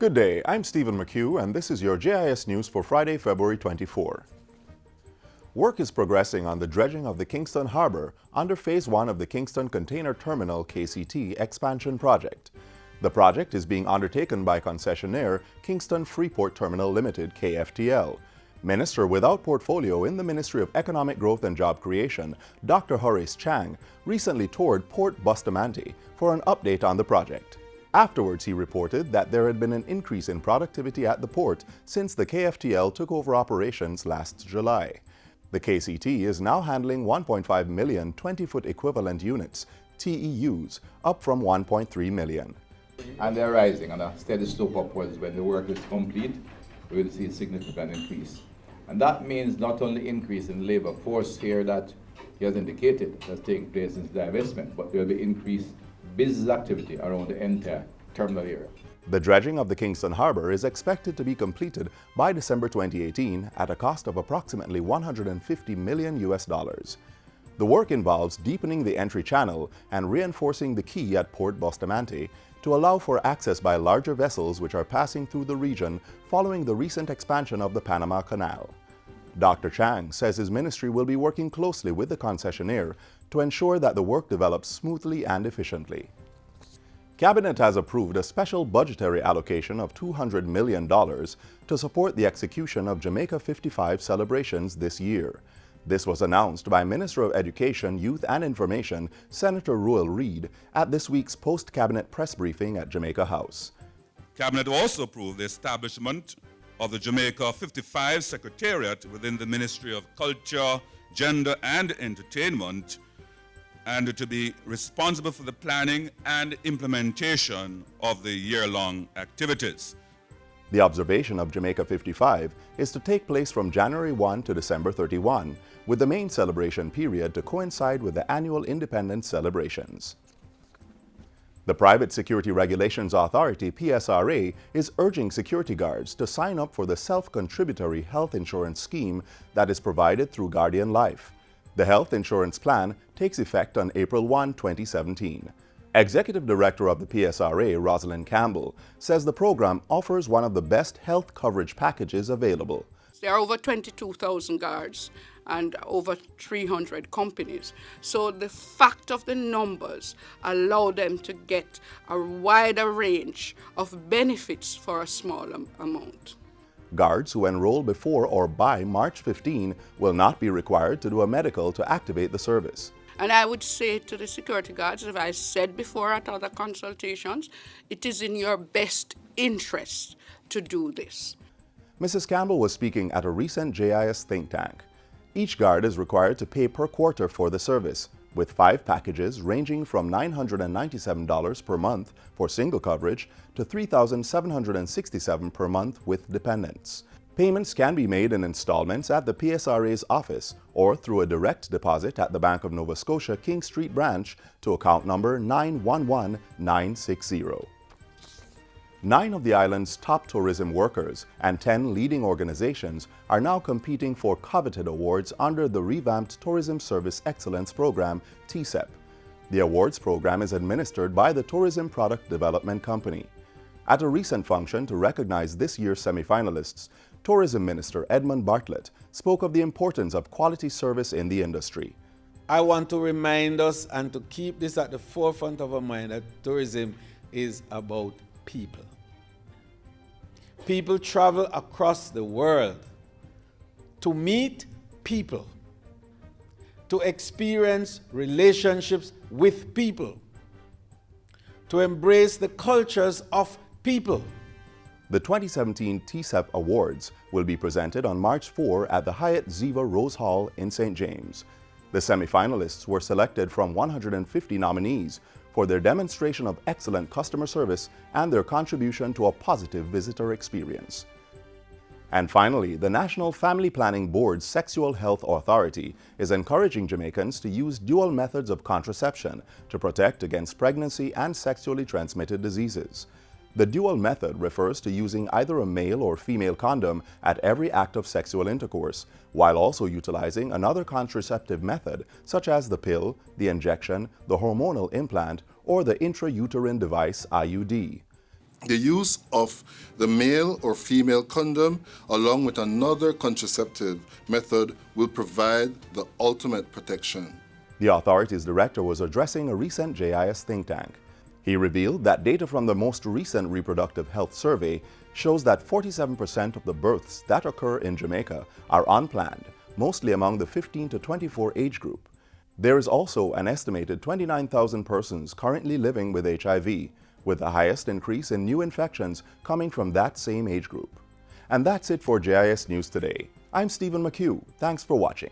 Good day, I'm Stephen McHugh, and this is your JIS News for Friday, February 24. Work is progressing on the dredging of the Kingston Harbour under Phase 1 of the Kingston Container Terminal KCT expansion project. The project is being undertaken by concessionaire Kingston Freeport Terminal Limited KFTL. Minister without portfolio in the Ministry of Economic Growth and Job Creation, Dr. Horace Chang, recently toured Port Bustamante for an update on the project. Afterwards, he reported that there had been an increase in productivity at the port since the KFTL took over operations last July. The KCT is now handling 1.5 million 20-foot equivalent units, TEUs, up from 1.3 million. And they're rising on a steady slope upwards. When the work is complete, we will see a significant increase. And that means not only increase in labor force here that he has indicated that's taking place since divestment, but there will be increased business activity around the entire terminal area. The dredging of the Kingston Harbour is expected to be completed by December 2018 at a cost of approximately $150 million. The work involves deepening the entry channel and reinforcing the quay at Port Bustamante to allow for access by larger vessels which are passing through the region following the recent expansion of the Panama Canal. Dr. Chang says his ministry will be working closely with the concessionaire to ensure that the work develops smoothly and efficiently. Cabinet has approved a special budgetary allocation of $200 million to support the execution of Jamaica 55 celebrations this year. This was announced by Minister of Education, Youth and Information, Senator Ruel Reid, at this week's post-cabinet press briefing at Jamaica House. Cabinet also approved the establishment of the Jamaica 55 Secretariat within the Ministry of Culture, Gender and Entertainment, and to be responsible for the planning and implementation of the year-long activities. The observation of Jamaica 55 is to take place from January 1 to December 31, with the main celebration period to coincide with the annual Independence celebrations. The Private Security Regulations Authority, PSRA, is urging security guards to sign up for the self-contributory health insurance scheme that is provided through Guardian Life. The health insurance plan takes effect on April 1, 2017. Executive Director of the PSRA, Rosalind Campbell, says the program offers one of the best health coverage packages available. There are over 22,000 guards and over 300 companies. So the fact of the numbers allow them to get a wider range of benefits for a small amount. Guards who enroll before or by March 15 will not be required to do a medical to activate the service. And I would say to the security guards, as I said before at other consultations, it is in your best interest to do this. Mrs. Campbell was speaking at a recent JIS think tank. Each guard is required to pay per quarter for the service, with 5 packages ranging from $997 per month for single coverage to $3,767 per month with dependents. Payments can be made in installments at the PSRA's office or through a direct deposit at the Bank of Nova Scotia King Street branch to account number 911960. 9 of the island's top tourism workers and 10 leading organizations are now competing for coveted awards under the revamped Tourism Service Excellence Program, TSEP. The awards program is administered by the Tourism Product Development Company. At a recent function to recognize this year's semifinalists, Tourism Minister Edmund Bartlett spoke of the importance of quality service in the industry. I want to remind us and to keep this at the forefront of our mind that tourism is about people. People travel across the world to meet people, to experience relationships with people, to embrace the cultures of people. The 2017 TSEP Awards will be presented on March 4 at the Hyatt Ziva Rose Hall in St. James. The semifinalists were selected from 150 nominees for their demonstration of excellent customer service and their contribution to a positive visitor experience. And finally, the National Family Planning Board's Sexual Health Authority is encouraging Jamaicans to use dual methods of contraception to protect against pregnancy and sexually transmitted diseases. The dual method refers to using either a male or female condom at every act of sexual intercourse, while also utilizing another contraceptive method such as the pill, the injection, the hormonal implant, or the intrauterine device IUD. The use of the male or female condom along with another contraceptive method will provide the ultimate protection. The authority's director was addressing a recent JIS think tank. He revealed that data from the most recent reproductive health survey shows that 47% of the births that occur in Jamaica are unplanned, mostly among the 15 to 24 age group. There is also an estimated 29,000 persons currently living with HIV, with the highest increase in new infections coming from that same age group. And that's it for JIS News Today. I'm Stephen McHugh. Thanks for watching.